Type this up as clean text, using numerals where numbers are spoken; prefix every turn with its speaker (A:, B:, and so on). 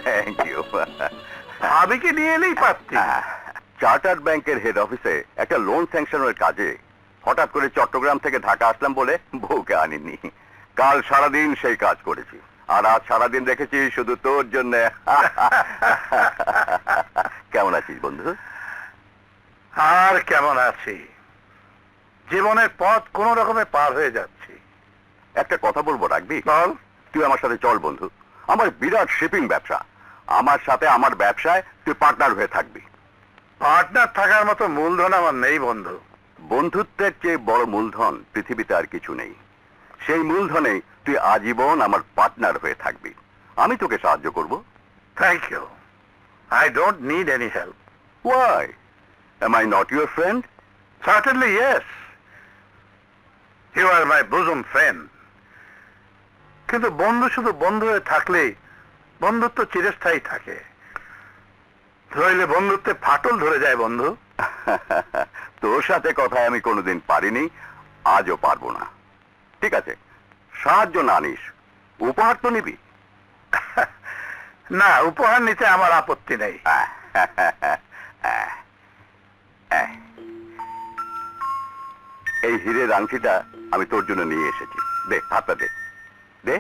A: Thank you.
B: ভাবিকে নিয়ে এলেই পারতি।
A: চার্টার্ড ব্যাংকের হেড অফিসে একটা লোন স্যাংশনের কাজে হঠাৎ করে চট্টগ্রাম থেকে ঢাকা আসলাম বলে বউকে আনিনি। কাল সারাদিন সেই কাজ করেছি, আর আজ সারাদিন দেখেছি শুধু তোর জন্য। কেমন আছিস বন্ধু?
B: আর কেমন আছি, জীবনের পথ কোন রকমে পার হয়ে যাচ্ছি।
A: একটা কথা বলবো, রাখবি?
B: বল।
A: তুই আমার সাথে চল বন্ধু, আমার বিরাট শিপিং ব্যবসা, আমার সাথে আমার ব্যবসায় তুই পার্টনার হয়ে থাকবি।
B: পার্টনার থাকার মতো মূলধন আমার নেই বন্ধু।
A: বন্ধুত্বের চেয়ে বড় মূলধন পৃথিবীতে আর কিছু নেই। সেই মূলধনে তুই আজীবন আমার পার্টনার হয়ে থাকবি, আমি তোকে সাহায্য করব।
B: Thank you, I don't need any help.
A: Why? Am I not your friend?
B: Certainly yes, you are my bosom friend. কিন্তু বন্ধু শুধু বন্ধু হয়ে থাকলেই বন্ধুত্ব চিরস্থায়ী থাকে, ধরলে বন্ধুত্বে ফাটল ধরে যায় বন্ধু।
A: তোর সাথে কথায় আমি কোনোদিন পারিনি, আজও পারবো না। ঠিক আছে, সাহায্য না নিস, উপহার তো নিবি।
B: না, উপহার নিতে আমার আপত্তি নেই।
A: এই হীরের আংটিটা আমি তোর জন্য নিয়ে এসেছি, দে হাতটা দে। দে।